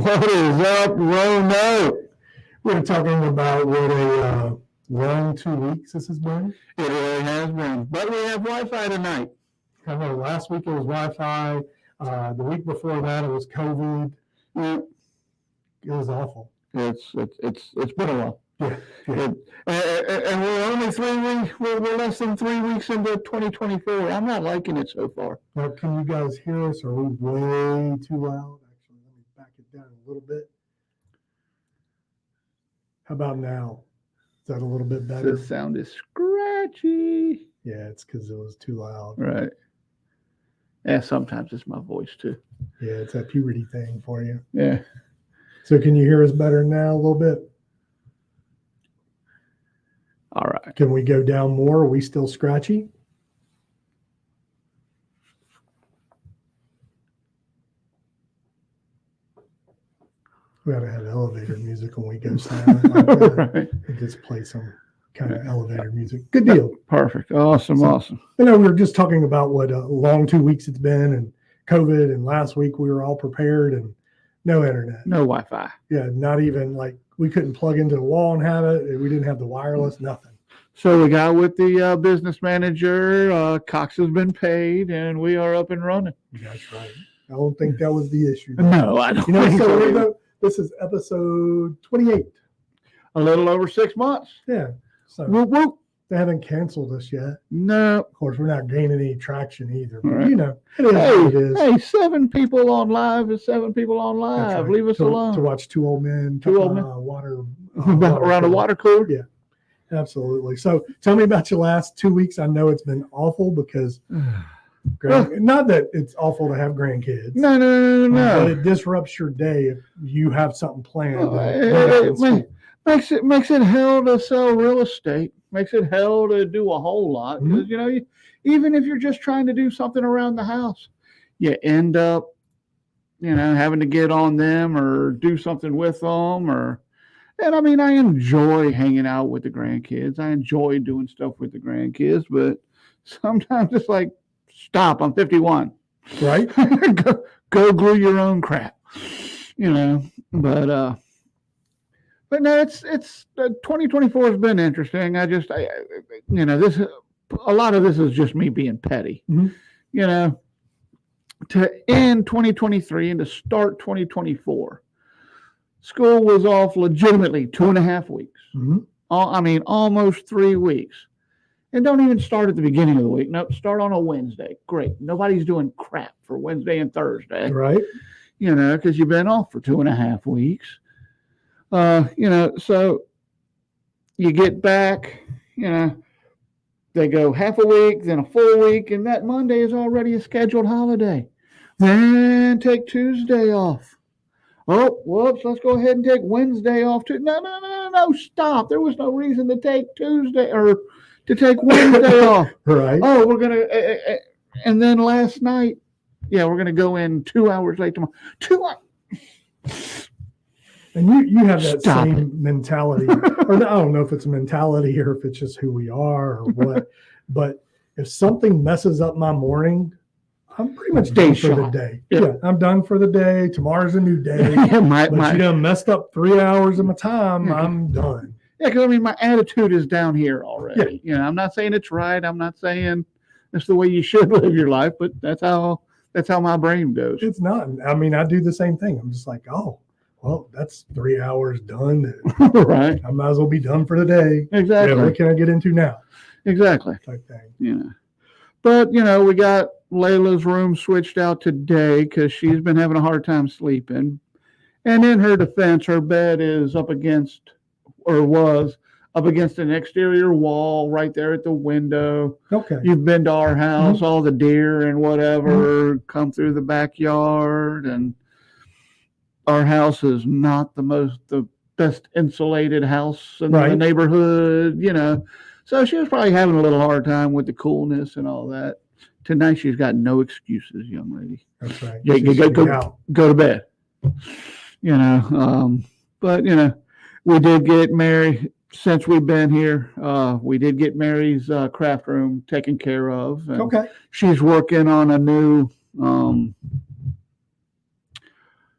What is up, Roanoke? We're talking about what a long 2 weeks this has been. It really has been. But we have Wi-Fi tonight. I know last week it was Wi-Fi. The week before that it was COVID. Yeah. It was awful. It's been a while. Yeah. And we're only 3 weeks. We're less than 3 weeks into 2024. I'm not liking it so far. Now, can you guys hear us? Are we way too loud? Actually, let me back it down a little bit. How about now? Is that a little bit better? The sound is scratchy. Yeah, it's because it was too loud. Right. Yeah, sometimes it's my voice too. Yeah, it's that puberty thing for you. Yeah. So can you hear us better now a little bit? All right. Can we go down more? Are we still scratchy? We ought to have elevator music when we go silent like that. Right. And just play some kind of elevator music. Good deal. Perfect. Awesome. Awesome. We were just talking about what a long 2 weeks it's been and COVID, and last week we were all prepared and no internet. No Wi-Fi. Yeah, not even like we couldn't plug into the wall and have it. We didn't have the wireless, nothing. So we got with the business manager. Cox has been paid, and we are up and running. That's right. I don't think that was the issue. No, I don't. You know, think so so weird either. though, this is episode 28. A little over 6 months. Yeah. So Whoop, whoop. they haven't canceled us yet. No. Of course, we're not gaining any traction either. But, Right. you know, it is what it is. Hey, 7 people on live is 7 people on That's live. right. Leave us to alone. watch two old men Two old men. water Around a water cooler. Yeah, absolutely. So tell me about your last 2 weeks. I know it's been awful because not that it's awful to have grandkids. No. But it disrupts your day if you have something planned. It makes it hell to sell real estate. Makes it hell to do a whole lot. Because, you know, even if you're just trying to do something around the house, you end up, you know, having to get on them or do something with them. And I mean, I enjoy hanging out with the grandkids. I enjoy doing stuff with the grandkids. But sometimes it's like, stop, I'm 51. Right? go glue your own crap, you know. But no, it's 2024 has been interesting. I you know, a lot of this is just me being petty, you know. To end 2023 and to start 2024, school was off legitimately 2.5 weeks. I mean, almost 3 weeks. And don't even start at the beginning of the week. No, start on a Wednesday. Great. Nobody's doing crap for Wednesday and Thursday. Right. You know, because you've been off for 2.5 weeks. You know, so you get back, you know, they go half a week, then a full week, and that Monday is already a scheduled holiday. Then take Tuesday off. Oh, whoops, let's go ahead and take Wednesday off too. No, stop. There was no reason to take Tuesday or to take Wednesday off. Right. Oh, we're going to, and then last night, we're going to go in 2 hours late tomorrow. 2 hours. And you have that same mentality. Or I don't know if it's a mentality or if it's just who we are or what. But if something messes up my morning, I'm pretty much done for the day. Yeah, I'm done for the day. Tomorrow's a new day. But you done messed up 3 hours of my time. I'm done. Yeah, because I mean, my attitude is down here already. You know, I'm not saying it's right. I'm not saying it's the way you should live your life, but that's how my brain goes. It's not. I mean, I do the same thing. I'm just like, oh, well, that's 3 hours done. Right. I might as well be done for the day. Exactly. Yeah, what can I get into now? Exactly. Type thing. Yeah. But, you know, we got Layla's room switched out today because she's been having a hard time sleeping. And in her defense, her bed is up against, or was up against an exterior wall right there at the window. Okay. You've been to our house, all the deer and whatever come through the backyard, and our house is not the best insulated house in the neighborhood, you know. So she was probably having a little hard time with the coolness and all that. Tonight she's got no excuses, young lady. That's right. Yeah, go to bed. You know, but you know, we did get Mary since we've been here. We did get Mary's craft room taken care of. Okay. She's working on a new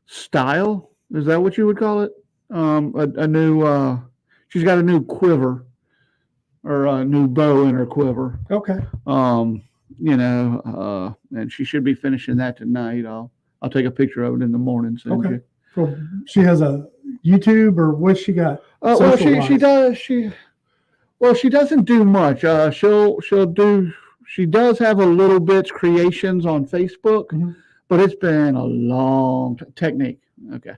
style. Is that what you would call it? A new. She's got a new quiver or a new bow in her quiver. Okay. And she should be finishing that tonight. I'll take a picture of it in the morning. Okay. Well, she has a YouTube, or what she got? Well, she doesn't do much. She does have a little bits creations on Facebook, but it's been a long technique. Okay.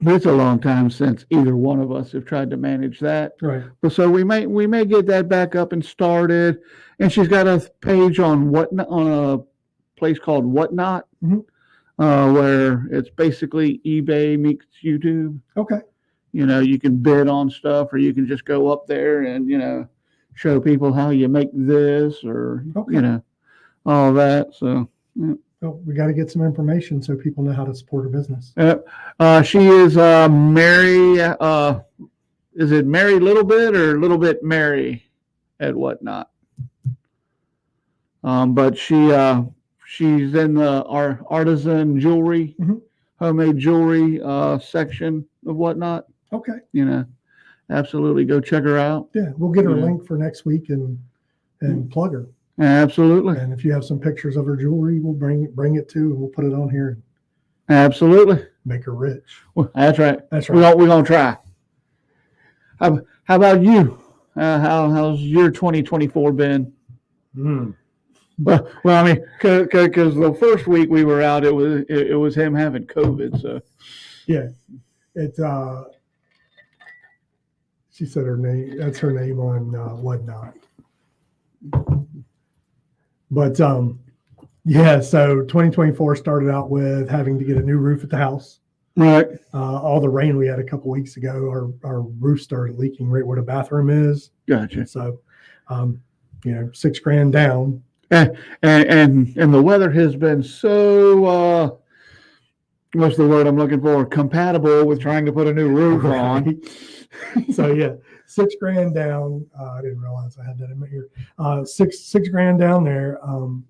But it's a long time since either one of us have tried to manage that. Right. But so we may get that back up and started. And she's got a page on a place called Whatnot, where it's basically eBay meets YouTube. Okay. You can bid on stuff, or you can just go up there and show people how you make this, or all that. So. Yeah. Well, we got to get some information so people know how to support her business. She is Mary. Is it Mary Little Bit or Little Bit Mary at Whatnot? But she's in the artisan jewelry, homemade jewelry section of Whatnot. Okay. Absolutely go check her out. Yeah, we'll get her a link for next week and plug her. Absolutely. And if you have some pictures of her jewelry, we'll bring it too, and we'll put it on here. Absolutely. Make her rich. Well, that's right. That's right. We're gonna try. How about you? How's your 2024 been? Well, I mean, because the first week we were out, it was him having COVID. So yeah, she said her name. That's her name on Whatnot. But yeah, so 2024 started out with having to get a new roof at the house. Right. All the rain we had a couple weeks ago, our roof started leaking right where the bathroom is. Gotcha. So, $6,000 down. And the weather has been so what's the word I'm looking for? Compatible with trying to put a new roof on. So yeah, $6,000 down. I didn't realize I had that in my ear. $6,000 down there.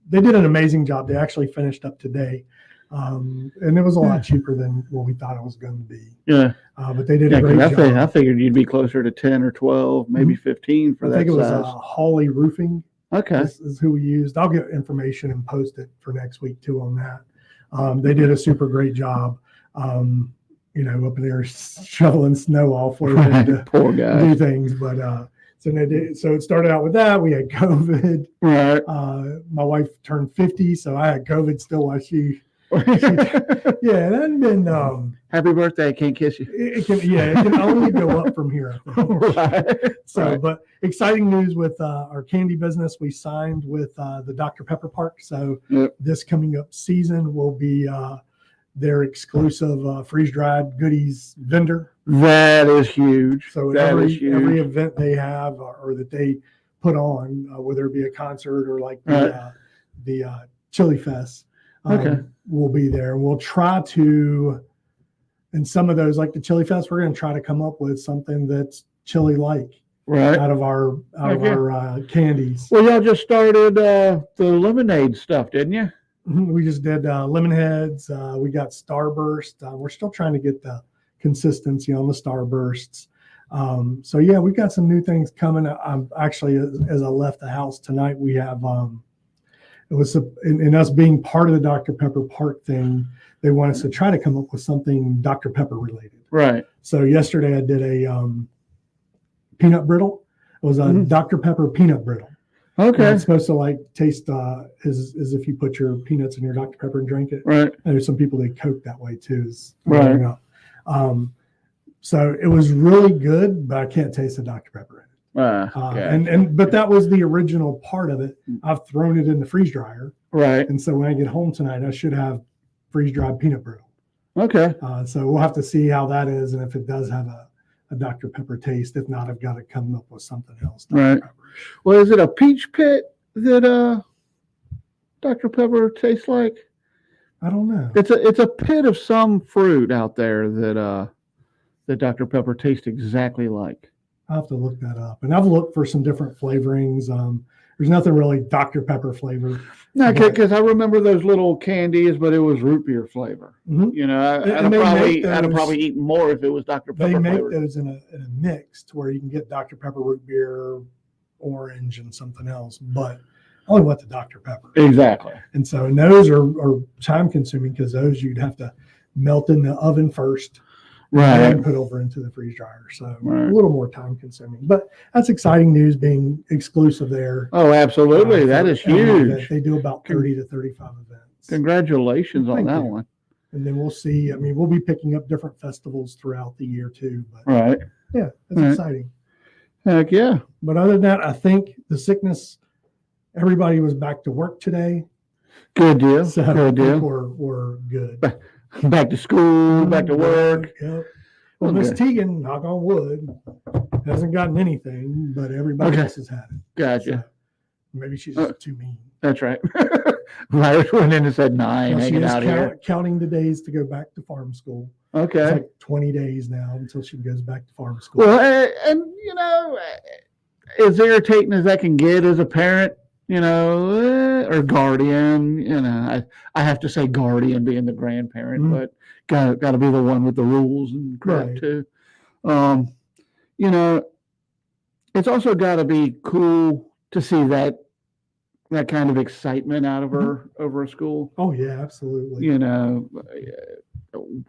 They did an amazing job. They actually finished up today. And it was a lot cheaper than what we thought it was going to be. Yeah. But they did a great job. I figured you'd be closer to 10 or 12, maybe 15 for that size. I think it was Hawley Roofing. Okay. This is who we used. I'll get information and post it for next week too on that. They did a super great job. Up there shoveling snow off where we had to Poor guy. do things. But so it started out with that. We had COVID. Right. My wife turned 50, so I had COVID still while she yeah, it hadn't been happy birthday, I can't kiss you. It can only go up from here. Right. So right. But exciting news with our candy business. We signed with the Dr. Pepper Park. So this coming up season will be their exclusive freeze-dried goodies vendor. That is huge. So every event they have or that they put on, whether it be a concert or like the Chili Fest, will be there. We'll try to, in some of those, like the Chili Fest, we're going to try to come up with something that's chili-like. Right. Out of our candies. Well, y'all just started the lemonade stuff, didn't you? We just did lemon heads. We got Starburst. We're still trying to get the consistency on the Starbursts. So yeah, we've got some new things coming. I'm actually, as I left the house tonight, we have it was in us being part of the Dr. Pepper Park thing. They want us to try to come up with something Dr. Pepper related. Right. So yesterday I did a peanut brittle. It was a Dr. Pepper peanut brittle. Okay. And it's supposed to taste as if you put your peanuts in your Dr. Pepper and drink it. Right. And there's some people that coke that way too. Right. So it was really good, but I can't taste the Dr. Pepper in it. But that was the original part of it. I've thrown it in the freeze dryer. Right. And so when I get home tonight, I should have freeze dried peanut brittle. Okay. So we'll have to see how that is and if it does have a Dr. Pepper taste. If not, I've got to come up with something else. Right. Well, is it a peach pit that Dr. Pepper tastes like? I don't know. It's a pit of some fruit out there that Dr. Pepper tastes exactly like. I'll have to look that up. And I've looked for some different flavorings. there's nothing really Dr. Pepper flavor. No, because I remember those little candies, but it was root beer flavor. Mhm. You know, I'd have probably eaten more if it was Dr. Pepper They make flavored. those in a mix to where you can get Dr. Pepper root beer, orange, and something else, but I only went to Dr. Pepper. Exactly. And so, and those are time consuming because those you'd have to melt in the oven first, Right. and put over into the freeze dryer. So Right. a little more time consuming, but that's exciting news being exclusive there. Oh, absolutely. That is huge. They do about 30 to 35 events. Congratulations on Thank that you. one. And then we'll see. I mean, we'll be picking up different festivals throughout the year too. But Right. yeah, it's Right. exciting. Heck yeah. But other than that, I think the sickness, everybody was back to work today. Good deal. So Good deal. we're good. Back to school, back to work. Yep. Well, Miss Okay. Tegan, knock on wood, hasn't gotten anything, but everybody else has had it. Gotcha. So maybe she's just too mean. That's right. Virus went in and said, "No, I ain't Well, she hanging is out here." counting the days to go back to farm school. It's Okay. like 20 days now until she goes back to farm school. Well, and you know, as irritating as that can get as a parent, you know, or guardian, you know, I have to say guardian being the grandparent, Mhm. but got to be the one with the rules and crap Right. too. You know, it's also got to be cool to see that kind of excitement out of her over school. Oh yeah, absolutely. You know,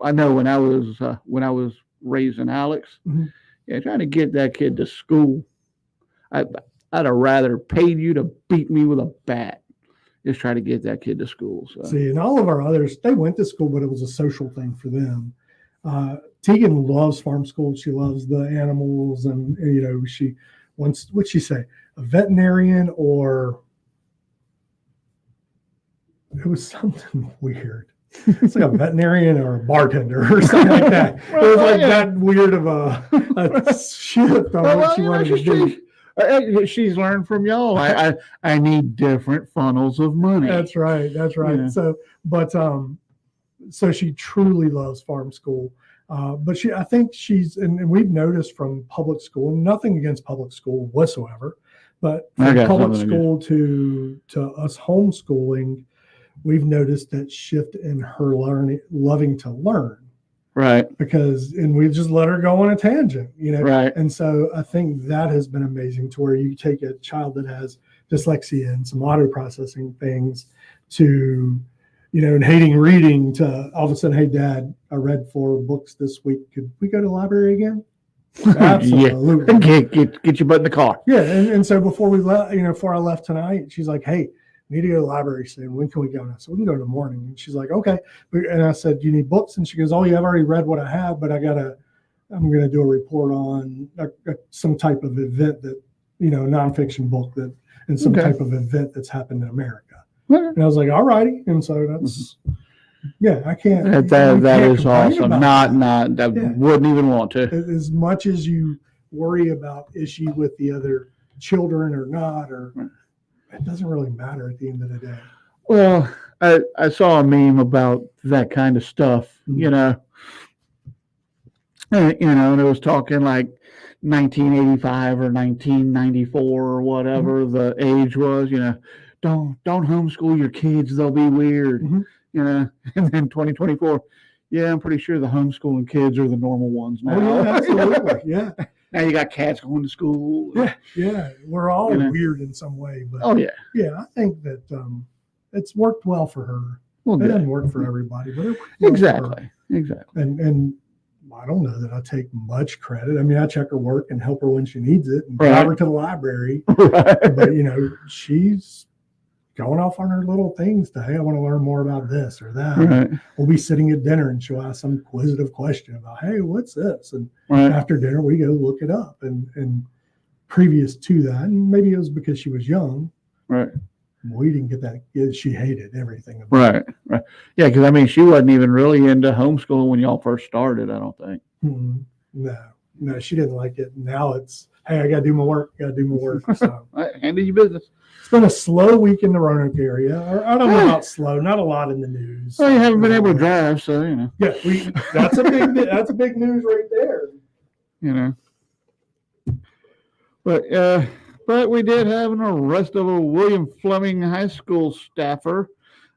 I know when I was raising Alex, Mhm. yeah, trying to get that kid to school, I'd have rather paid you to beat me with a bat. Just try to get that kid to school. So See, and all of our others, they went to school, but it was a social thing for them. Tegan loves farm school. She loves the animals, and you know, she wants. What'd she say? A veterinarian, or it was something weird. It's like a veterinarian or a bartender or something like that. It was like that weird of a shift on what she wanted to do. She's learned from y'all. I need different funnels of money. That's right. That's right. Yeah. So, but so she truly loves farm school. But I think and we've noticed from public school, nothing against public school whatsoever, but from public school to us homeschooling, we've noticed that shift in her loving to learn. Right. And we just let her go on a tangent, you know? Right. And so I think that has been amazing, to where you take a child that has dyslexia and some auto processing things to, you know, and hating reading, to all of a sudden, hey, Dad, I read 4 books this week. Could we go to the library again? Absolutely. Get your butt in the car. Yeah. And so before we left, you know, before I left tonight, she's like, hey, we need to go to the library soon. When can we go? And I said, we can go in the morning. And she's like, okay. And I said, do you need books? And she goes, oh, yeah, I've already read what I have, but I'm going to do a report on some type of event that, you know, nonfiction book and some type of event that's happened in America. And I was like, all righty. And so that's, yeah, I can't. That is awesome. Wouldn't even want to. As much as you worry about, is she with the other children or not, or it doesn't really matter at the end of the day. Well, I saw a meme about that kind of stuff, you know, and it was talking like 1985 or 1994 or whatever the age was, you know, don't homeschool your kids. They'll be weird, you know, and then 2024. Yeah, I'm pretty sure the homeschooling kids are the normal ones now. Oh, yeah, absolutely. Yeah. Now you got cats going to school. Yeah. We're all weird in some way, but I think that it's worked well for her. Well, it doesn't work for everybody, but it worked well for her. Exactly. And I don't know that I take much credit. I mean, I check her work and help her when she needs it and drive her to the library. But you know, she's going off on her little things to, hey, I want to learn more about this or that. We'll be sitting at dinner and she'll ask some inquisitive question about, hey, what's this? And after dinner, we go look it up. And previous to that, and maybe it was because she was young. We didn't get that. She hated everything about it. Yeah, because I mean, she wasn't even really into homeschooling when y'all first started, I don't think. No, she didn't like it. Now it's, hey, I got to do my work. So handle your business. It's been a slow week in the Roanoke area. Or I don't know about slow, not a lot in the news. Well, you haven't been able to drive, so you know. Yeah, that's a big news right there. You know. But But we did have an arrest of a William Fleming High School staffer.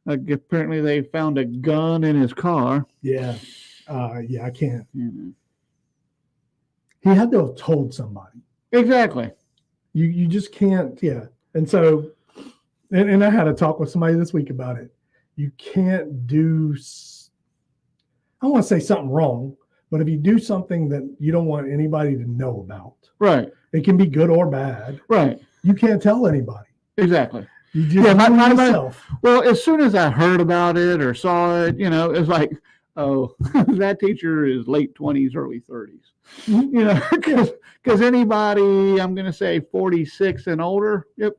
Apparently, they found a gun in his car. Yeah. Yeah, I can't. Mhm. He had to have told somebody. Exactly. You just can't. Yeah. And so, and I had a talk with somebody this week about it. You can't do, I don't want to say something wrong, but if you do something that you don't want anybody to know about, Right. it can be good or bad. Right. You can't tell anybody. Exactly. You just do it yourself. Well, as soon as I heard about it or saw it, it's like, oh, that teacher is late 20s, early 30s. Because anybody, I'm going to say 46 and older, yep,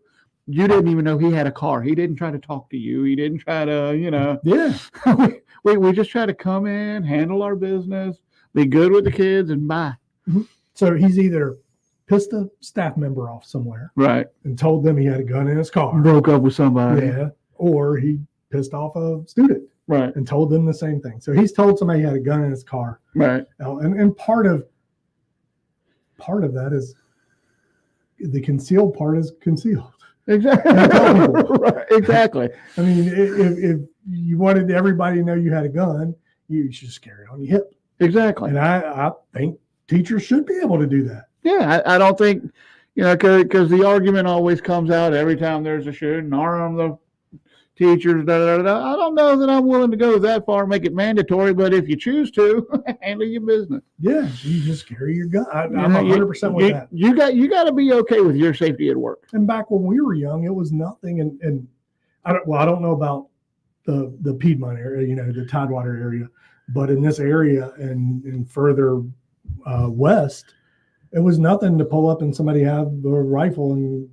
you didn't even know he had a car. He didn't try to talk to you. He didn't try to, Yeah. we just try to come in, handle our business, be good with the kids, and bye. So he's either pissed a staff member off somewhere, right, and told them he had a gun in his car, broke up with somebody, yeah, or he pissed off a student, right, and told them the same thing. So he's told somebody he had a gun in his car, right, and part of that is the concealed part is concealed. Exactly. Right. Exactly. I mean, if you wanted everybody to know you had a gun, you should just carry it on your hip. Exactly. And I think teachers should be able to do that. Yeah, I don't think, because the argument always comes out every time there's a shooting, arm the teachers, I don't know that I'm willing to go that far and make it mandatory, but if you choose to, handle your business. Yeah, you just carry your gun. I'm 100% with that. You got to be okay with your safety at work. And back when we were young, it was nothing. And I don't know about the Piedmont area, the Tidewater area, but in this area and further west, it was nothing to pull up and somebody have a rifle in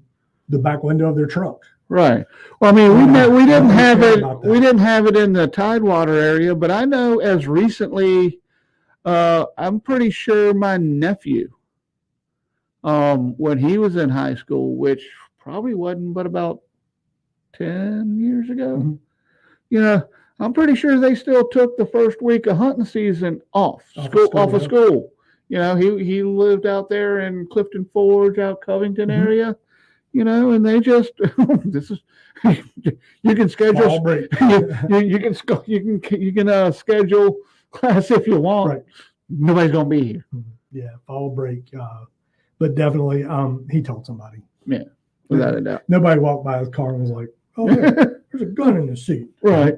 the back window of their truck. Right. Well, I mean, we didn't have it. We didn't have it in the Tidewater area, but I know as recently, I'm pretty sure my nephew, when he was in high school, which probably wasn't but about 10 years ago, I'm pretty sure they still took the first week of hunting season off of school. He lived out there in Clifton Forge, out Covington area. And they just this is you can schedule you can schedule class if you want. Right. Nobody's gonna be here. Yeah, fall break. But definitely, he told somebody. Yeah, without a doubt. Nobody walked by his car and was like, "Oh, yeah, there's a gun in the seat." Right.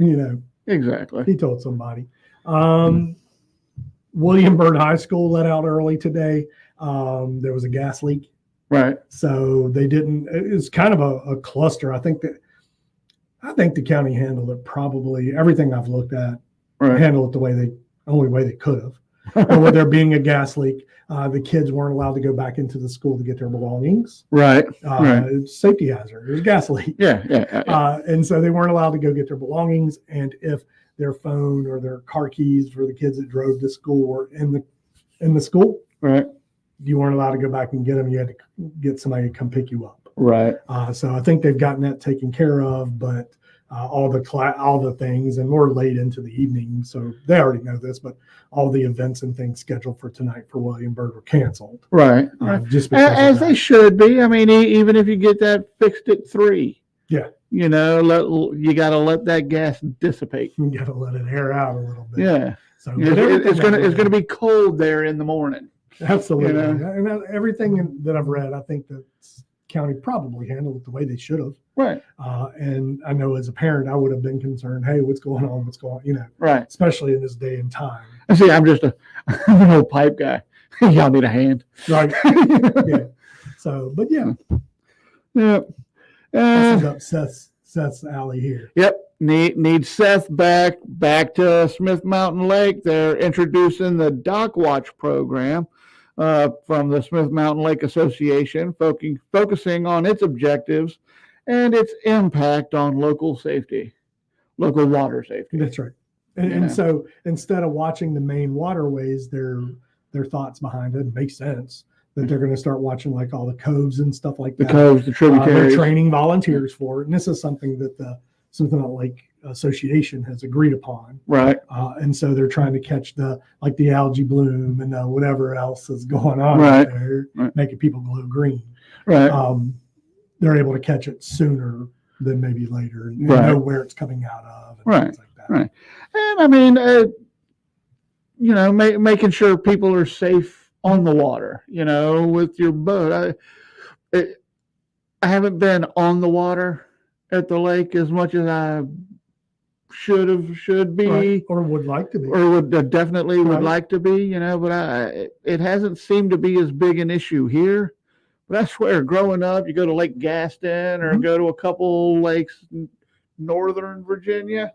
Exactly. He told somebody. William Byrd High School let out early today. There was a gas leak. Right. So they didn't. It's kind of a cluster. I think the county handled it probably. Everything I've looked at, handled it the only way they could have. But with there being a gas leak, the kids weren't allowed to go back into the school to get their belongings. Right. It's safety hazard. It was a gas leak. Yeah. And so they weren't allowed to go get their belongings. And if their phone or their car keys for the kids that drove to school were in the school, right, you weren't allowed to go back and get them. You had to get somebody to come pick you up. Right. So I think they've gotten that taken care of, but all the things, and we're late into the evening, so they already know this, but all the events and things scheduled for tonight for William Byrd were canceled. Right. Just as they should be. I mean, even if you get that fixed at 3. Yeah. You got to let that gas dissipate. You got to let it air out a little bit. Yeah. So it's gonna be cold there in the morning. Absolutely. And everything that I've read, I think the county probably handled it the way they should have. Right. And I know as a parent, I would have been concerned, hey, what's going on? Right. Especially in this day and time. See, I'm just I'm an old pipe guy. Y'all need a hand. Right. Yeah. So, but yeah. Yeah. This is up Seth's alley here. Yep. Need Seth back to Smith Mountain Lake. They're introducing the Dock Watch program from the Smith Mountain Lake Association, focusing on its objectives and its impact on local water safety. That's right. And so instead of watching the main waterways, their thoughts behind it makes sense that they're going to start watching like all the coves and stuff like that. The coves, the tributaries. They're training volunteers for it. And this is something that the Smith Mountain Lake Association has agreed upon. Right. And so they're trying to catch the algae bloom and whatever else is going on right. there, right. making people glow green. Right. Right. able to catch it sooner than maybe later and Right. know where it's coming out of and Right. things like that. Right. And I mean, making sure people are safe on the water, with your boat. I haven't been on the water at the lake as much as I should be, Right. Or would like to be. or would definitely would Right. like to be, but it hasn't seemed to be as big an issue here. But I swear, growing up, you go to Lake Gaston or Mhm. go to a couple lakes in northern Virginia,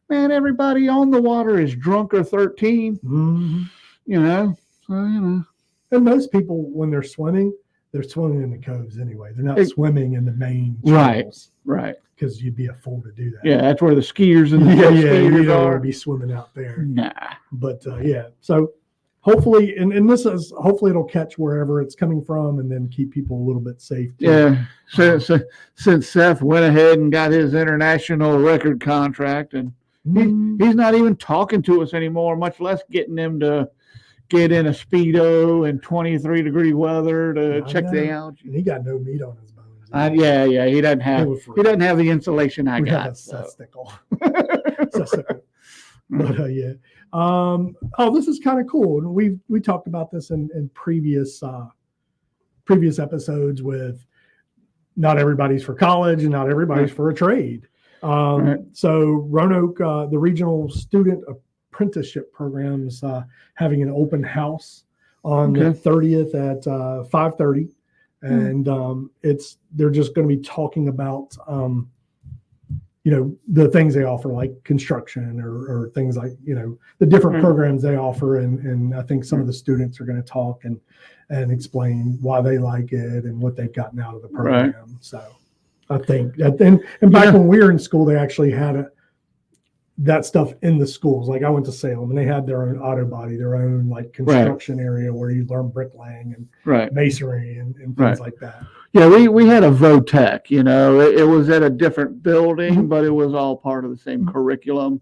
man, everybody on the water is drunk or 13, Mhm. So, And most people, when they're swimming in the coves anyway. They're not swimming in the main Right. channels Right. because you'd be a fool to do that. Yeah, that's where the skiers and the Yeah, skiers you don't want are. to be swimming out there. Nah. But yeah, so hopefully, and this is hopefully it'll catch wherever it's coming from, and then keep people a little bit safe. Too. Yeah. Since Seth went ahead and got his international record contract, and he's not even talking to us anymore, much less getting him to get in a Speedo in 23-degree weather to check the algae. And he got no meat on his bones. Yeah, he doesn't have the insulation I got. Have a cesticle. But yeah. This is kind of cool. And we talked about this in previous episodes with not everybody's for college and not everybody's for a trade. So Roanoke, the regional student apprenticeship program is having an open house on the 30th at 5:30. And they're just going to be talking about the things they offer, like construction or things like the different programs they offer, and I think some of the students are going to talk and explain why they like it and what they've gotten out of the program. Right. So I think and back when we were in school, they actually had that stuff in the schools. Like I went to Salem and they had their own auto body, their own like construction area where you learn bricklaying and masonry and things like that. Yeah, we had a VOTEC, it was at a different building, but it was all part of the same curriculum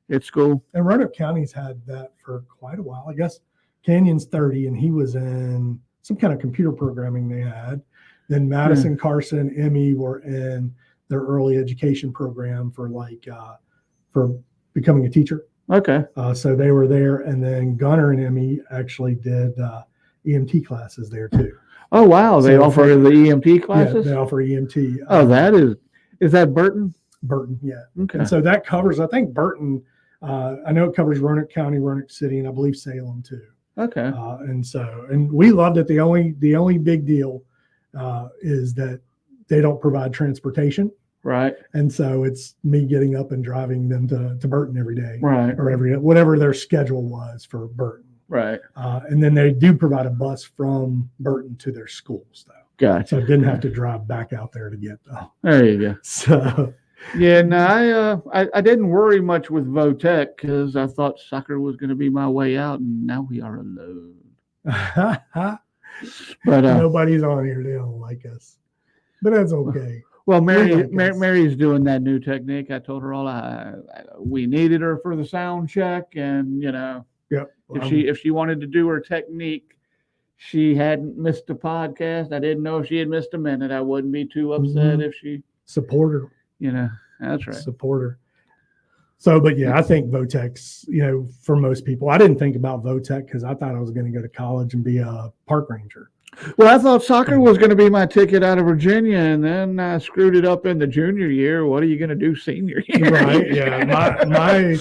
at school. And Roanoke County's had that for quite a while. I guess Canyon's 30 and he was in some kind of computer programming they had. Then Madison, Carson, Emmy were in their early education program for for becoming a teacher. Okay. So they were there, and then Gunner and Emmy actually did EMT classes there too. Oh wow! They offer the EMT classes. Yeah, they offer EMT. Oh, is that Burton? Burton, yeah. Okay. And so that covers, I think Burton. I know it covers Roanoke County, Roanoke City, and I believe Salem too. Okay. And we loved it. The only big deal is that they don't provide transportation. Right. And so it's me getting up and driving them to Burton every day. Right. Or whatever their schedule was for Burton. Right. And then they do provide a bus from Burton to their schools, though. Gotcha. So I didn't have to drive back out there to get them. There you go. So. Yeah, no, I didn't worry much with VOTEC because I thought soccer was going to be my way out, and now we are alone. But nobody's on here. They don't like us. But that's okay. Well, Mary's doing that new technique. I told her we needed her for the sound check, and if she wanted to do her technique, she hadn't missed a podcast. I didn't know if she had missed a minute. I wouldn't be too upset if she support her. That's right. Support her. So, but yeah, I think VOTEC's, for most people, I didn't think about VOTEC because I thought I was going to go to college and be a park ranger. Well, I thought soccer was going to be my ticket out of Virginia, and then I screwed it up in the junior year. What are you going to do senior year? Right. Yeah.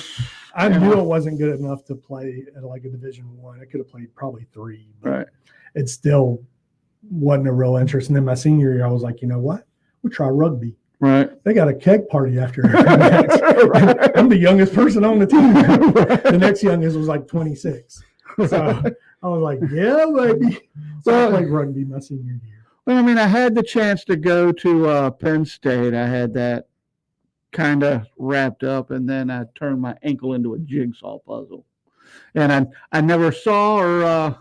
I knew I wasn't good enough to play at like a Division I. I could have played probably 3. But right. It still wasn't a real interest. And then my senior year, I was like, you know what? We'll try rugby. Right. They got a keg party after every match. Right. I'm the youngest person on the team. Right. The next youngest was like 26. So I was like, yeah, baby. So I played rugby my senior year. Well, I mean, I had the chance to go to Penn State. I had that kind of wrapped up, and then I turned my ankle into a jigsaw puzzle. And I never saw or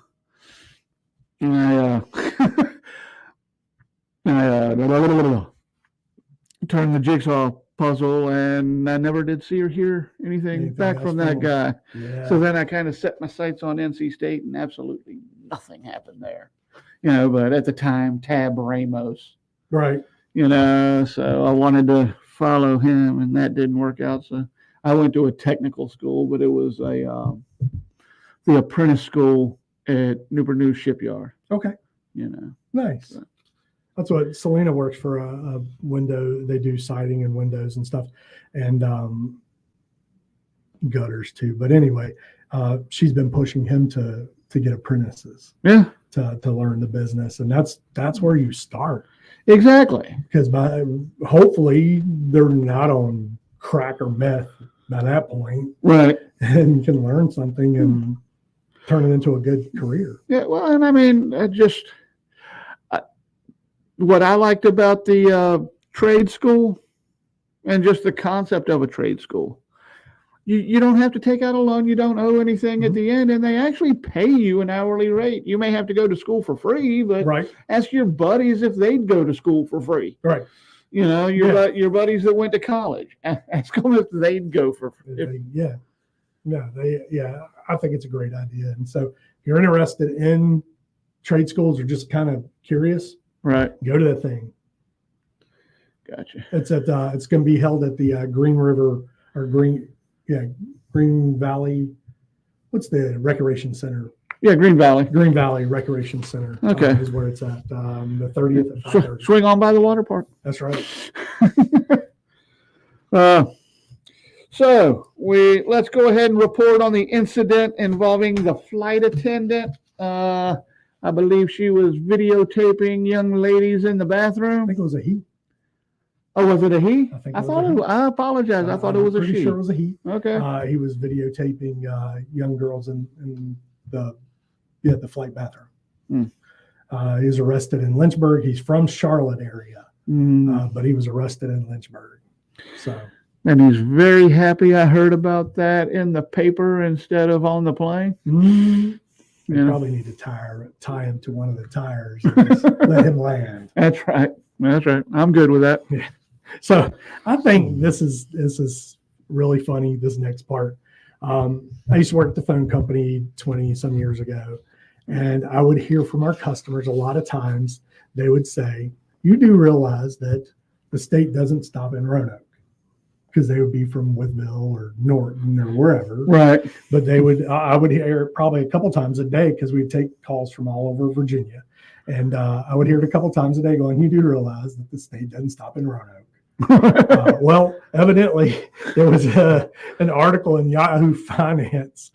turned the jigsaw puzzle, and I never did see or hear anything back from that guy. Yeah. So then I kind of set my sights on NC State, and absolutely nothing happened there. But at the time, Tab Ramos, right, So I wanted to follow him, and that didn't work out. So I went to a technical school, but it was the apprentice school at Newport News Shipyard. Okay. Nice. So. That's what Selena works for a window. They do siding and windows and stuff, and gutters too. But anyway, she's been pushing him to get apprentices. Yeah. To learn the business, and that's where you start. Exactly. Because hopefully they're not on crack or meth by that point, right? And you can learn something and turn it into a good career. Yeah. Well, and I mean, what I liked about the trade school and just the concept of a trade school. You don't have to take out a loan. You don't owe anything at the end, and they actually pay you an hourly rate. You may have to go to school for free, but ask your buddies if they'd go to school for free. Right. Your buddies that went to college. Ask them if they'd go for free. Yeah. I think it's a great idea. And so, if you're interested in trade schools or just kind of curious, right, go to that thing. Gotcha. It's going to be held at the Green River or Green Valley. What's the recreation center? Yeah, Green Valley. Green Valley Recreation Center. Okay. Is where it's at. The 30th at 5:30. Swing on by the water park. That's right. So let's go ahead and report on the incident involving the flight attendant. I believe she was videotaping young ladies in the bathroom. I think it was a he. Oh, was it a he? I thought it was. I apologize. I thought it was a she. Pretty sure it was a he. Okay. He was videotaping young girls in the flight bathroom. He was arrested in Lynchburg. He's from Charlotte area, but he was arrested in Lynchburg. So. And he's very happy. I heard about that in the paper instead of on the plane. You probably need to tie him to one of the tires and just let him land. That's right. I'm good with that. Yeah. So I think this is really funny. This next part. I used to work at the phone company 20 some years ago, and I would hear from our customers a lot of times. They would say, "You do realize that the state doesn't stop in Roanoke," because they would be from Woodville or Norton or wherever. Right. But I would hear it probably a couple times a day because we'd take calls from all over Virginia. And I would hear it a couple times a day going, "You do realize that the state doesn't stop in Roanoke." Well, evidently there was an article in Yahoo Finance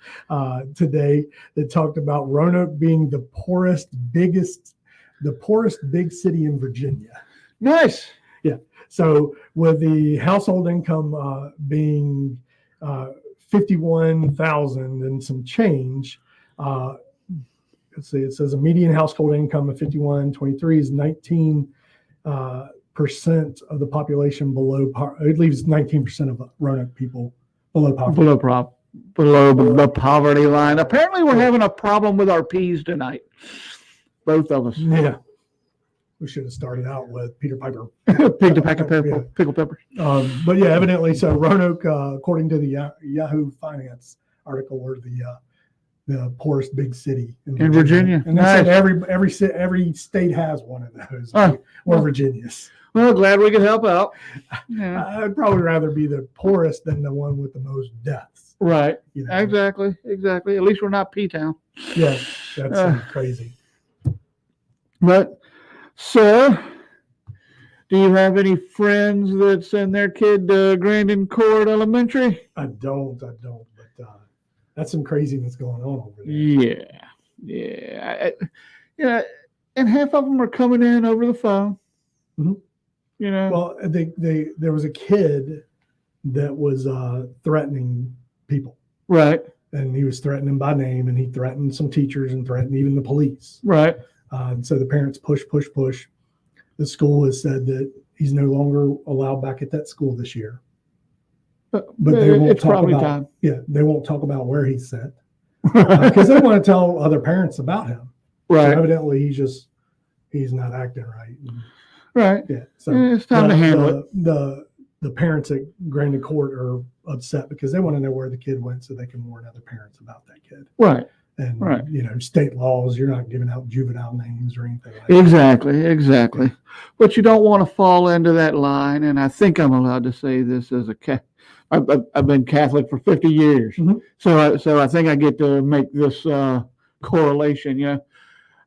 today that talked about Roanoke being the poorest big city in Virginia. Nice. Yeah. So with the household income being 51,000 and some change, let's see, it says a median household income of 51,23 is 19% of the population below poverty. It leaves 19% of Roanoke people below poverty. Below the poverty line. Apparently we're having a problem with our peas tonight. Both of us. Yeah. We should have started out with Peter Piper. Pig to pack of pickled peppers. But yeah, evidently, so Roanoke, according to the Yahoo Finance article, were the poorest big city in Virginia. And they said every state has one of those. Or Virginia's. Well, glad we could help out. Yeah. I'd probably rather be the poorest than the one with the most deaths. Right. Exactly. At least we're not P-Town. Yeah, that's crazy. But, sir, do you have any friends that send their kid to Grandin Court Elementary? I don't. But that's some craziness going on over there. Yeah. And half of them are coming in over the phone. Mm-hmm. Well, there was a kid that was threatening people. Right. And he was threatening by name, and he threatened some teachers and threatened even the police. Right. And so the parents push. The school has said that he's no longer allowed back at that school this year. But they won't talk about time. Yeah, they won't talk about where he's sent because they want to tell other parents about him. Right. So evidently, he's not acting right. Right. Yeah. So it's time to handle it. The parents at Grandin Court are upset because they want to know where the kid went so they can warn other parents about that kid. Right. And state laws, you're not giving out juvenile names or anything like that. Exactly. but you don't want to fall into that line. And I think I'm allowed to say this as I've been Catholic for 50 years. Mm-hmm. So I think I get to make this correlation.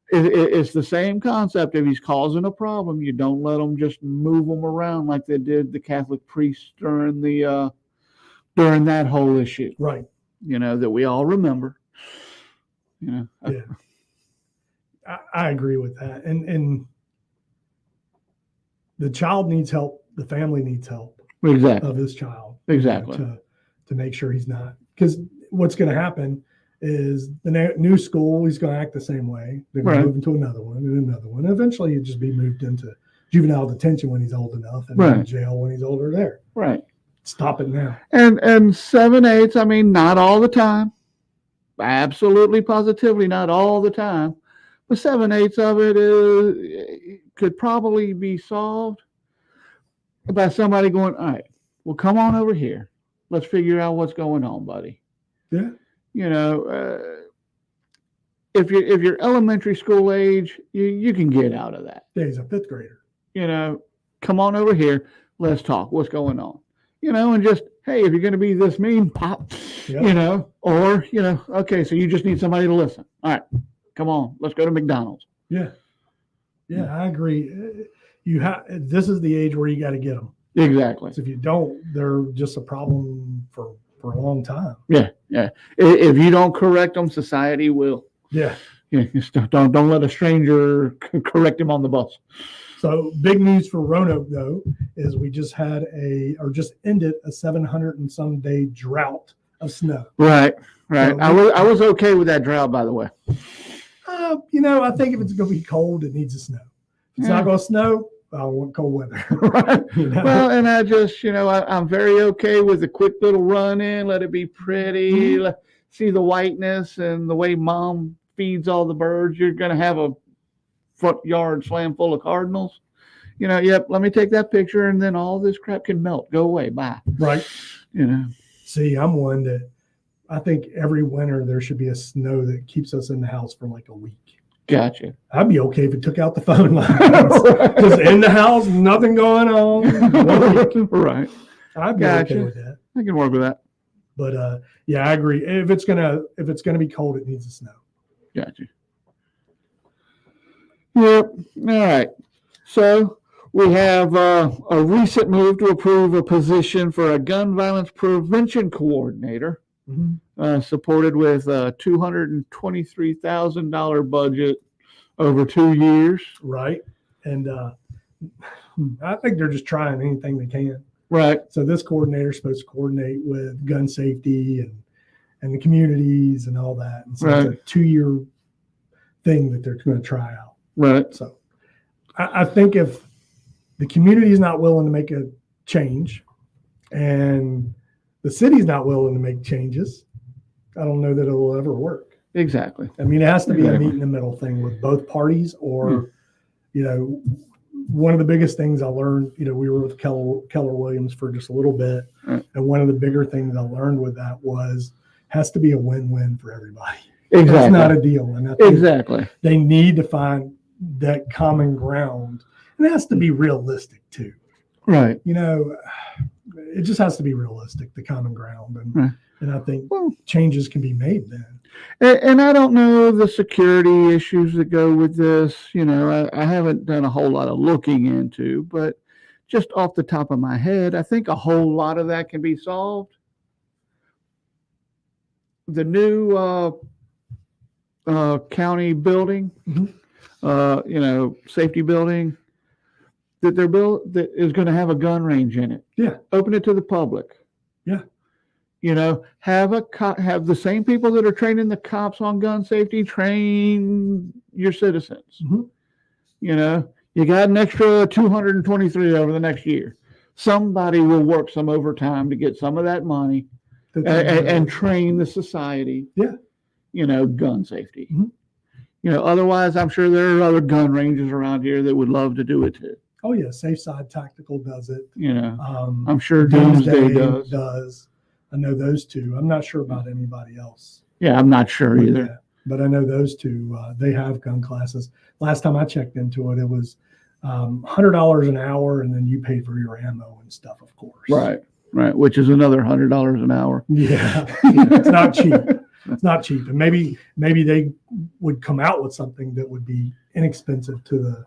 It's the same concept. If he's causing a problem, you don't let them just move them around like they did the Catholic priests during that whole issue. Right. That we all remember. Yeah. I agree with that. And the child needs help. The family needs help. Exactly. Of this child. Exactly. To make sure he's not, because what's going to happen is the new school, he's going to act the same way. They're going to move into another one and another one. Eventually, he'll just be moved into juvenile detention when he's old enough, and in jail when he's older there. Right. Stop it now. And 7/8, I mean, not all the time. Absolutely, positively, not all the time. But 7/8 of it could probably be solved by somebody going, all right, well, come on over here. Let's figure out what's going on, buddy. Yeah. If you're elementary school age, you can get out of that. Yeah, he's a 5th grader. Come on over here. Let's talk. What's going on? And just, hey, if you're going to be this mean, pop, or, okay, so you just need somebody to listen. All right, come on, let's go to McDonald's. Yeah. Yeah, I agree. This is the age where you got to get them. Exactly. So if you don't, they're just a problem for a long time. Yeah. If you don't correct them, society will. Yeah. Don't let a stranger correct him on the bus. So big news for Roanoke, though, is we just ended a 700 and some day drought of snow. Right. So I was okay with that drought, by the way. I think if it's going to be cold, it needs to snow. If it's not going to snow, I want cold weather. Right. Well, and I just, I'm very okay with a quick little run in, let it be pretty, see the whiteness and the way mom feeds all the birds. You're going to have a front yard slam full of cardinals. Yep, let me take that picture and then all this crap can melt. Go away. Bye. Right. See, I'm one that I think every winter there should be a snow that keeps us in the house for like a week. Gotcha. I'd be okay if it took out the phone lines. Just in the house, nothing going on. Right. I'd be okay with that. I can work with that. But I agree. If it's gonna be cold, it needs to snow. Gotcha. Yep. All right. So we have a recent move to approve a position for a gun violence prevention coordinator. Mm-hmm. Supported with a $223,000 budget over 2 years. Right. And I think they're just trying anything they can. Right. So this coordinator is supposed to coordinate with gun safety and the communities and all that. And so it's a 2-year thing that they're going to try out. Right. So I think if the community is not willing to make a change and the city's not willing to make changes, I don't know that it will ever work. Exactly. I mean, it has to be a meet in the middle thing with both parties or, one of the biggest things I learned, we were with Keller Williams for just a little bit. And one of the bigger things I learned with that has to be a win-win for everybody. Exactly. It's not a deal. And I think they need to find that common ground. And it has to be realistic too. Right. It just has to be realistic, the common ground. And I think changes can be made then. And I don't know the security issues that go with this. I haven't done a whole lot of looking into, but just off the top of my head, I think a whole lot of that can be solved. The new county building, safety building that they're built that is going to have a gun range in it. Yeah. Open it to the public. Yeah. Have the same people that are training the cops on gun safety train your citizens. Mm-hmm. You got an extra 223 over the next year. Somebody will work some overtime to get some of that money and train the society. Yeah. Gun safety. Mm-hmm. Otherwise, I'm sure there are other gun ranges around here that would love to do it too. Oh yeah, Safe Side Tactical does it. I'm sure Doomsday does. I know those two. I'm not sure about anybody else. Yeah, I'm not sure either. Yeah, but I know those two. They have gun classes. Last time I checked into it, it was $100 an hour, and then you pay for your ammo and stuff, of course. Right. Which is another $100 an hour. Yeah, it's not cheap. It's not cheap, and maybe they would come out with something that would be inexpensive to the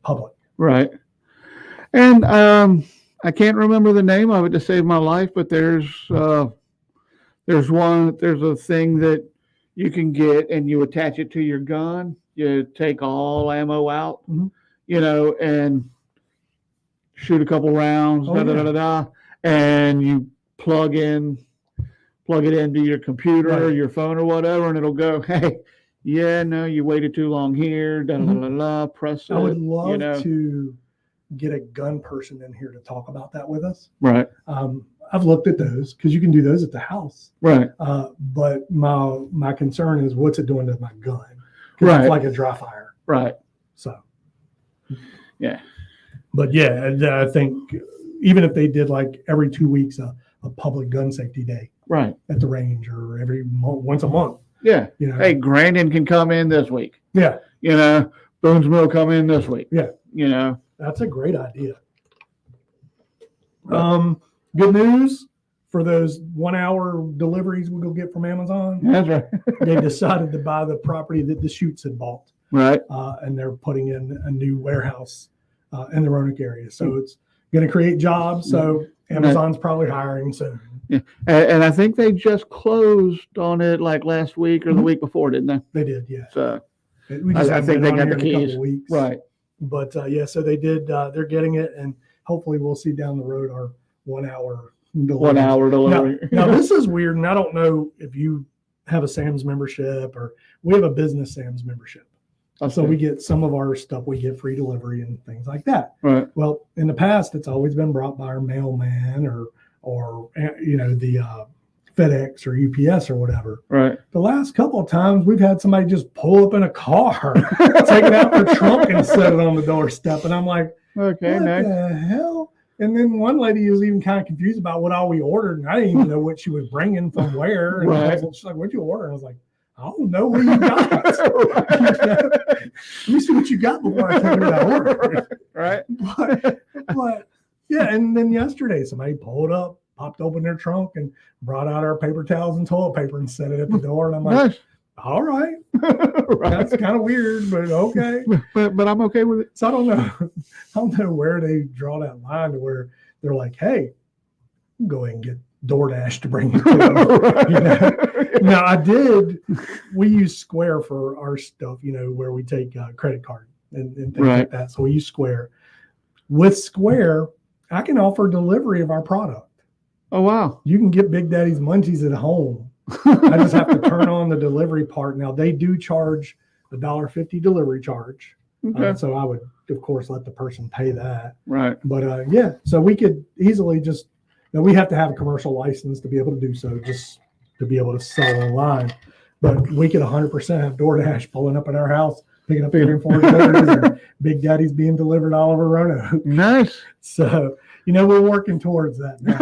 public. Right. And I can't remember the name of it to save my life, but there's a thing that you can get, and you attach it to your gun. You take all ammo out, and shoot a couple rounds, and you plug it into your computer or your phone or whatever, and it'll go, hey, you waited too long here, press it. I would love to get a gun person in here to talk about that with us. Right. I've looked at those because you can do those at the house. Right. But my concern is what's it doing to my gun? Right. It's like a dry fire. Right. So. Yeah. But I think even if they did like every 2 weeks a public gun safety day, right, at the range, or once a month. Yeah. Hey, Grandin can come in this week. Yeah. Boone's Mill come in this week. Yeah. That's a great idea. Good news for those 1 hour deliveries we go get from Amazon. That's right. They decided to buy the property that the Chutes had bought. Right. And they're putting in a new warehouse in the Roanoke area. So it's going to create jobs. So Amazon's probably hiring soon. Yeah. And I think they just closed on it like last week or the week before, didn't they? They did, yeah. So I think they got the keys. Right. But so they did. They're getting it, and hopefully we'll see down the road our 1 hour delivery. 1 hour delivery. Now this is weird, and I don't know if you have a Sam's membership, or we have a business Sam's membership. Okay. So we get some of our stuff, we get free delivery and things like that. Right. Well, in the past, it's always been brought by our mailman or the FedEx or UPS or whatever. Right. The last couple of times, we've had somebody just pull up in a car, take it out their trunk and set it on the doorstep. And I'm like, okay, what the hell? And then one lady was even kind of confused about what all we ordered. And I didn't even know what she was bringing from where. And she's like, what'd you order? And I was like, I don't know what you got. Let me see what you got before I tell you what I ordered. Right. But yeah, and then yesterday somebody pulled up, popped open their trunk, and brought out our paper towels and toilet paper and set it at the door. And I'm like, nice. All right. That's kind of weird, but okay. But I'm okay with it. So I don't know where they draw that line to where they're like, hey, go ahead and get DoorDash to bring it to them. Now we use Square for our stuff, where we take credit card and things like that. So we use Square. With Square, I can offer delivery of our product. Oh, wow. You can get Big Daddy's Munchies at home. I just have to turn on the delivery part. Now, they do charge a $1.50 delivery charge. Okay. So I would, of course, let the person pay that. Right. But, so we could easily just, we have to have a commercial license to be able to do so, just to be able to sell online. But we could 100% have DoorDash pulling up at our house, picking up 3 and 4 orders, and Big Daddy's being delivered all over Roanoke. Nice. So, we're working towards that now.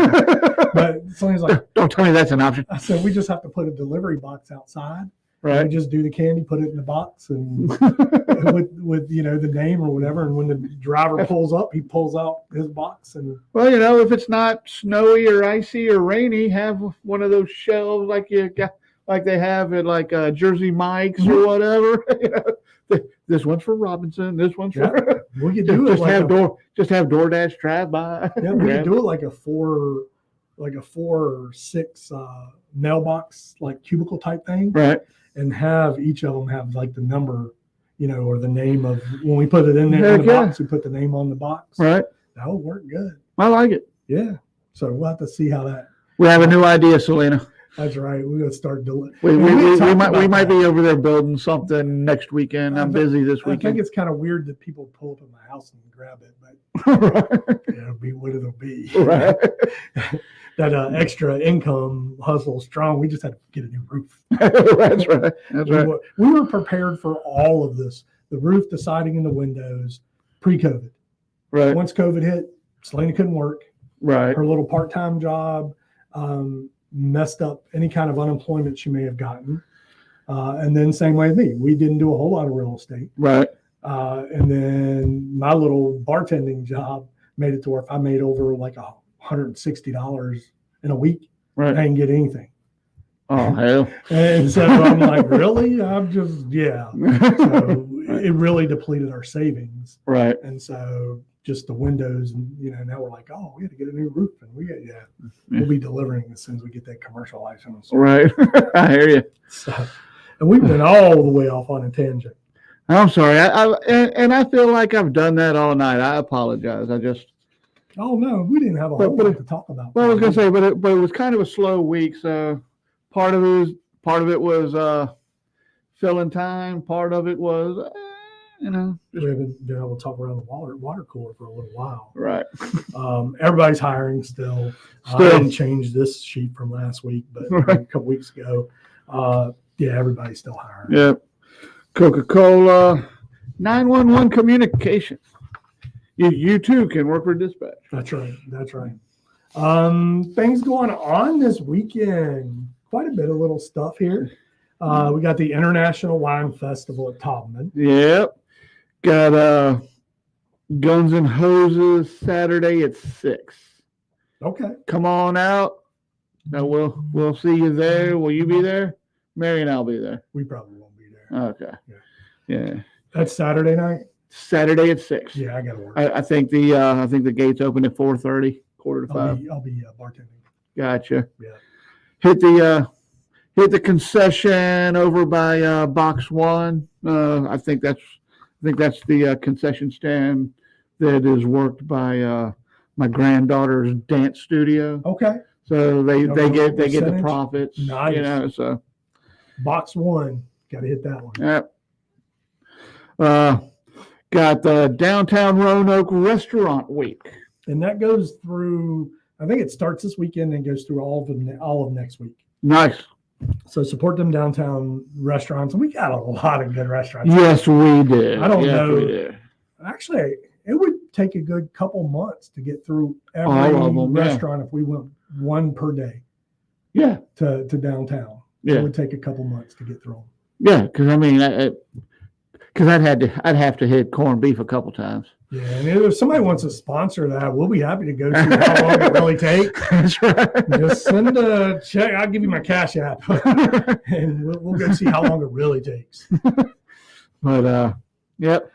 But someone's like, don't tell me that's an option. I said, we just have to put a delivery box outside. Right. We just do the candy, put it in the box, and with the name or whatever. And when the driver pulls up, he pulls out his box. And well, if it's not snowy or icy or rainy, have one of those shelves like they have at like Jersey Mike's or whatever. This one's for Robinson. This one's for. We could do it. Just have DoorDash drive by. Yeah, we could do it like a 4 or 6 mailbox, like cubicle type thing. Right. And have each of them have like the number, or the name of, when we put it in there in the box, we put the name on the box. Right. That would work good. I like it. Yeah. So we'll have to see how that. We have a new idea, Selena. That's right. We're going to start doing. We might be over there building something next weekend. I'm busy this weekend. I think it's kind of weird that people pull up at my house and grab it, but it'll be what it'll be. Right. That extra income hustle strong. We just had to get a new roof. That's right. We were prepared for all of this. The roof, the siding, and the windows pre-COVID. Right. Once COVID hit, Selena couldn't work. Right. Her little part-time job messed up any kind of unemployment she may have gotten. And then same way with me. We didn't do a whole lot of real estate. Right. And then my little bartending job made it to where if I made over like $160 in a week, I didn't get anything. Oh, hell. And so I'm like, really? I'm just, yeah. So it really depleted our savings. Right. And so just the windows, and now we're like, oh, we had to get a new roof, and we'll be delivering as soon as we get that commercial license. Right. I hear you. So, and we've been all the way off on a tangent. I'm sorry. I feel like I've done that all night. I apologize. Oh no, we didn't have a whole lot to talk about. Well, I was gonna say, but it was kind of a slow week. So part of it was filling time. Part of it was, we haven't been able to talk around the water cooler for a little while. Right. Everybody's hiring still. I didn't change this sheet from last week, but a couple weeks ago, everybody's still hiring. Yep. Coca-Cola, 911 communication. You too can work for dispatch. That's right. Things going on this weekend. Quite a bit of little stuff here. We got the International Wine Festival at Todman. Yep. Got Guns and Hoses Saturday at 6. Okay. Come on out. Now we'll see you there. Will you be there? Mary and I'll be there. We probably won't be there. Okay. Yeah. That's Saturday night? Saturday at 6. Yeah, I gotta work. I think the gates open at 4:30, 4:45. I'll be bartending. Gotcha. Yeah. Hit the concession over by box 1. I think that's the concession stand that is worked by my granddaughter's dance studio. Okay. So they get the profits. Nice. So box 1, gotta hit that one. Yep. Got the Downtown Roanoke Restaurant Week. And that goes through, I think it starts this weekend and goes through all of next week. Nice. So support them downtown restaurants. And we got a lot of good restaurants. Yes, we did. I don't know. We did. Actually, it would take a good couple months to get through every restaurant if we went one per day. Yeah. To downtown. Yeah. It would take a couple months to get through them. Yeah, because I mean, because I'd have to hit corned beef a couple times. Yeah, and if somebody wants to sponsor that, we'll be happy to go see how long it really takes. That's right. Just send a check. I'll give you my cash app, and we'll go see how long it really takes. But yep.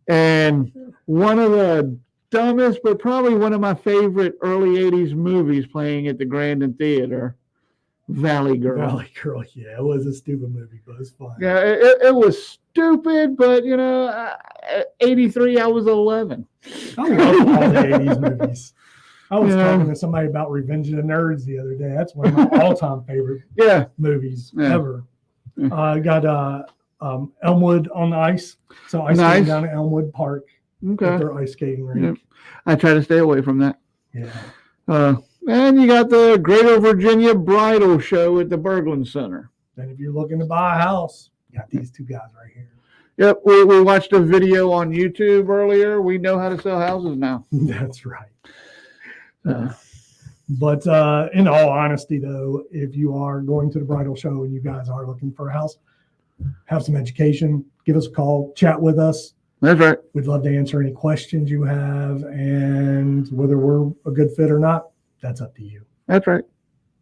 And one of the dumbest, but probably one of my favorite early '80s movies playing at the Grandin Theater. Valley Girl. Valley Girl, yeah, it was a stupid movie, but it was fun. Yeah, it was stupid, but at 83, I was 11. I love all the 80s movies. I was talking to somebody about Revenge of the Nerds the other day. That's one of my all-time favorite movies ever. I got Elmwood on the ice, so ice skating down at Elmwood Park. Okay, with their ice skating rink. Yep. I try to stay away from that. Yeah. And you got the Greater Virginia Bridal Show at the Berglund Center. And if you're looking to buy a house, you got these two guys right here. Yep, we watched a video on YouTube earlier. We know how to sell houses now. That's right. But in all honesty, though, if you are going to the bridal show and you guys are looking for a house, have some education, give us a call, chat with us. That's right. We'd love to answer any questions you have, and whether we're a good fit or not, that's up to you. That's right.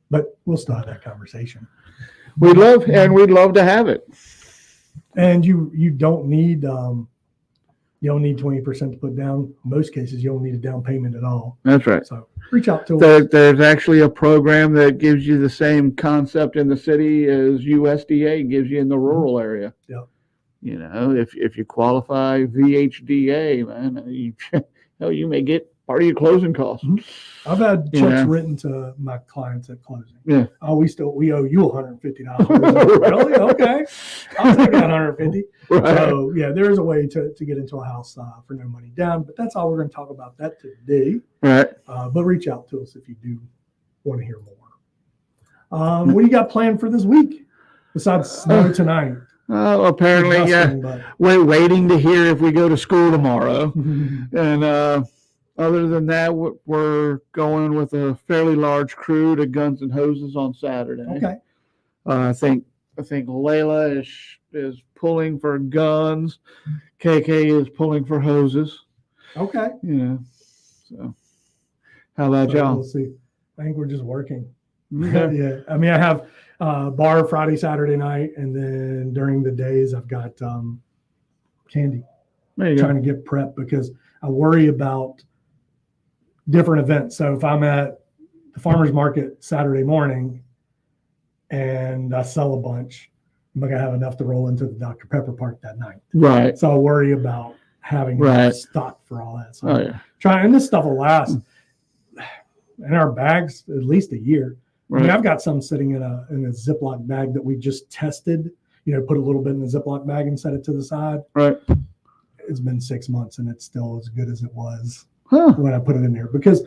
But we'll still have that conversation. We'd love to have it. And you don't need 20% to put down. In most cases, you don't need a down payment at all. That's right. So reach out to us. There's actually a program that gives you the same concept in the city as USDA gives you in the rural area. Yep. If you qualify VHDA, man, you may get part of your closing costs. Mm-hmm. I've had checks written to my clients at closing. Yeah. Oh, we owe you $150. Really? Okay. I'll take that $150. Right. So there is a way to get into a house for no money down, but that's all we're going to talk about that today. Right. But reach out to us if you do want to hear more. What do you got planned for this week besides snow tonight? Apparently, we're waiting to hear if we go to school tomorrow. And other than that, we're going with a fairly large crew to Guns and Hoses on Saturday. Okay. I think Layla is pulling for guns. KK is pulling for hoses. Okay. So how about So y'all? we'll see. I think we're just working. Okay. Yeah. I mean, I have bar Friday, Saturday night, and then during the days I've got candy. There you Trying go. to get prep because I worry about different events. So if I'm at the farmer's market Saturday morning and I sell a bunch, I'm not gonna have enough to roll into the Dr. Pepper Park that night. Right. So I worry about having enough stock for all that. So Oh yeah. and this stuff will last in our bags at least a year. Right. I mean, I've got some sitting in a Ziploc bag that we just tested. Put a little bit in the Ziploc bag and set it to the side. Right. It's been 6 months and it's still as good as it was Huh. when I put it in there because,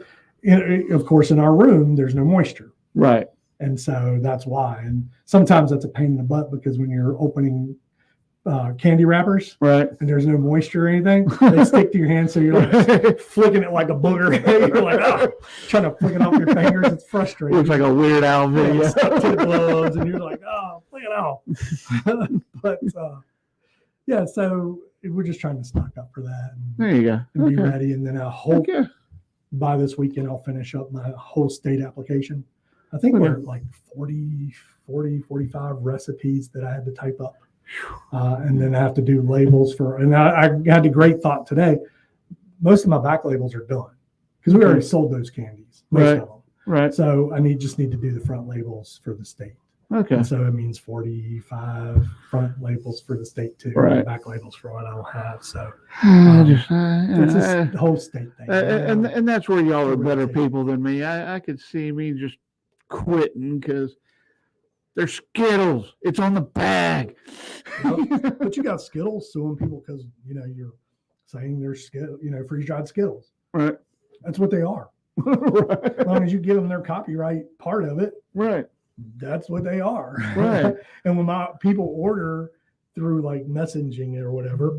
of course, in our room there's no moisture, Right. and so that's why. And sometimes that's a pain in the butt because when you're opening candy wrappers, Right. and there's no moisture or anything, they stick to your hand, so you're like flicking it like a booger. You're like, oh, trying to flick it off your fingers. It's frustrating. Looks like a Weird Al video. Yeah, stuck to the gloves, and you're like, oh, flick it off. But yeah, so we're just trying to stock up for that There you go. and be Okay. ready. And then I hope Okay. by this weekend I'll finish up my whole state application. I think Okay. we're at like 45 recipes that I had to type up. And then I have to do labels for, and I had a great thought today. Most of my back labels are done because we already sold those candies, most Right. of them. Right. So I just need to do the front labels for the state. Okay. And so it means 45 front labels for the state too, Right. and back labels for what I don't have. So It's it's a whole state thing. and that's where y'all are Really better take- people than me. I could see me just quitting because they're Skittles. It's on the bag. But you got Skittles suing people because you're saying they're Skittles, freeze dried Skittles. Right. That's what they are. Right. As long as you give them their copyright part of it, Right. that's what they are. Right. And when my people order through like messaging or whatever,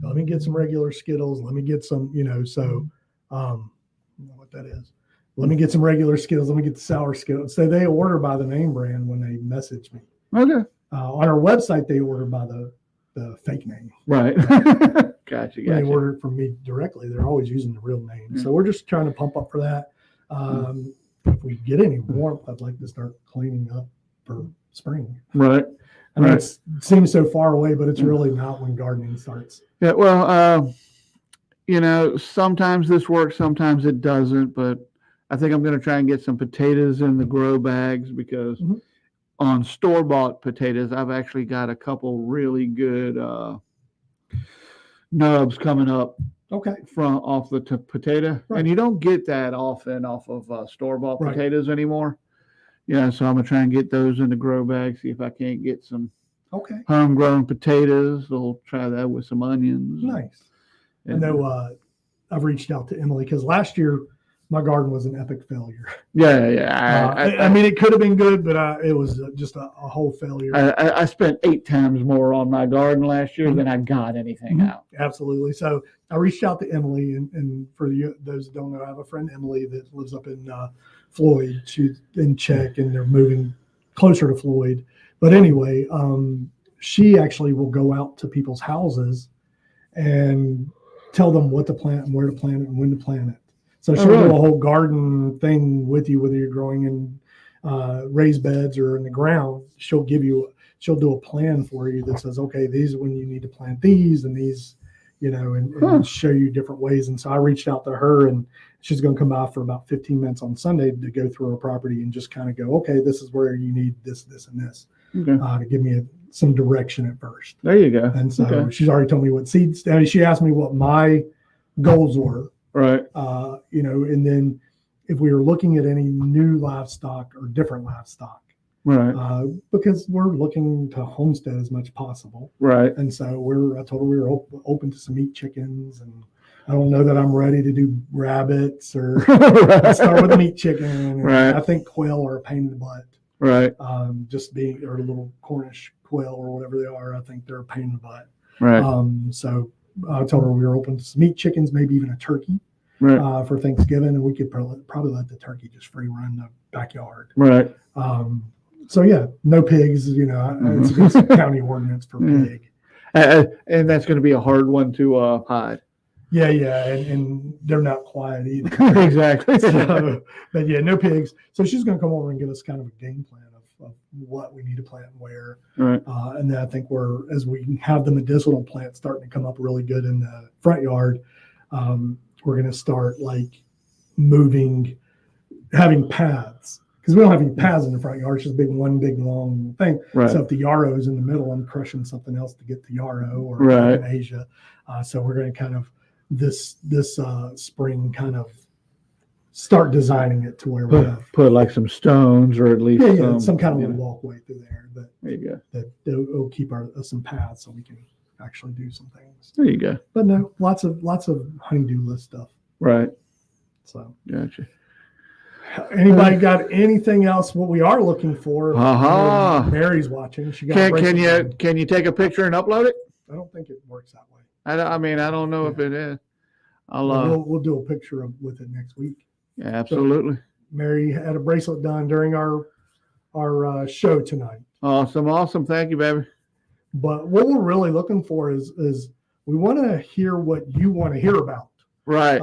let me get some regular Skittles. Let me get some, I don't know what that is. Let me get some regular Skittles. Let me get the sour Skittles. So they order by the name brand when they message me. Okay. On our website, they order by the fake name. Right. Gotcha. When they order it from me directly, they're always using the real name. Yeah. So we're just trying to pump up for that. If we get any warmth, I'd like to start cleaning up for spring. Right. I mean, Right. it seems so far away, but it's really not when gardening starts. Yeah. Well, sometimes this works, sometimes it doesn't, but I think I'm going to try and get some potatoes in the grow bags because Mhm. on store-bought potatoes, I've actually got a couple really good nubs coming up Okay. from off the potato, Right. and you don't get that often off of store-bought Right. potatoes anymore. Yeah, so I'm gonna try and get those in the grow bag. See if I can't get some Okay. homegrown potatoes. We'll try that with some onions. Nice. I And- know I've reached out to Emily because last year my garden was an epic failure. Yeah. I mean, it could have been good, but it was just a whole failure. I spent 8 times more on my garden last year than I got anything Mhm. out. Absolutely. So I reached out to Emily, and for those that don't know, I have a friend, Emily, that lives up in Floyd. She's in Czech, and they're moving closer to Floyd. But anyway, she actually will go out to people's houses and tell them what to plant and where to plant it and when to plant it. So she'll really? do a whole garden thing with you, whether you're growing in raised beds or in the ground. She'll do a plan for you that says, okay, these are when you need to plant these and these, and show you different ways. And so I reached out to her, and she's going to come by for about 15 minutes on Sunday to go through her property and just kind of go, okay, this is where you need this, this, and this, Okay. to give me some direction at first. There you go. And so Okay. she's already told me what seeds. I mean, she asked me what my goals were, Right. and then if we were looking at any new livestock or different livestock, Right. because we're looking to homestead as much as possible. Right. And so I told her we were open to some meat chickens, and I don't know that I'm ready to do rabbits or I start with a meat chicken. And Right. I think quail are a pain in the butt. Right. Or a little Cornish quail or whatever they are. I think they're a pain in the butt. Right. So I told her we were open to some meat chickens, maybe even a turkey Right. for Thanksgiving, and we could probably let the turkey just free run the backyard. Right. So yeah, no pigs. It's against the county ordinance for Yeah. pig. And that's going to be a hard one to hide. Yeah, and they're not quiet either. Exactly. So, but yeah, no pigs. So she's going to come over and give us kind of a game plan of what we need to plant and where. Right. And then I think as we have the medicinal plants starting to come up really good in the front yard, we're going to start like having paths. Because we don't have any paths in the front yard. It's just one big long thing. Right. So if the yarrow is in the middle, I'm crushing something else to get the yarrow, or Right. in Asia. So we're going to kind of this spring kind of start designing it to where we have Put like some stones, or at least some kind of little walkway through there there you go. that will keep some paths so we can actually do some things. There you go. But no, lots of honey-do list stuff. Right. So Gotcha. anybody got anything else? What we are looking for? Mary's watching. She got. Can you take a picture and upload it? I don't think it works that way. I mean, I don't know if it is. We'll do a picture with it next week. Yeah, absolutely. So Mary had a bracelet done during our show tonight. Awesome. Thank you, baby. But what we're really looking for is we want to hear what you want to hear about. Right.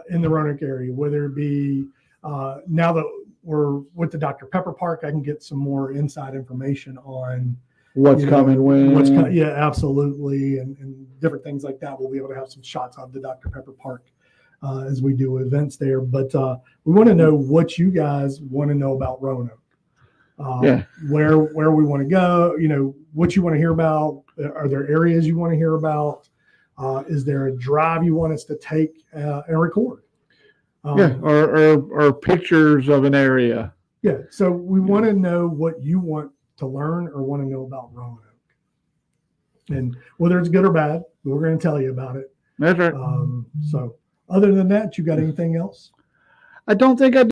In the Roanoke area, whether it be now that we're with the Dr. Pepper Park, I can get some more inside information on what's coming when. Yeah, absolutely. And different things like that. We'll be able to have some shots of the Dr. Pepper Park as we do events there. But we want to know what you guys want to know about Roanoke. Where we want to go, what you want to hear about. Are there areas you want to hear about? Is there a drive you want us to take and record? Or pictures of an area. Yeah. So we want to know what you want to learn or want to know about Roanoke. And whether it's good or bad, we're going to tell you about it. That's right. So other than that, you got anything else? I don't think I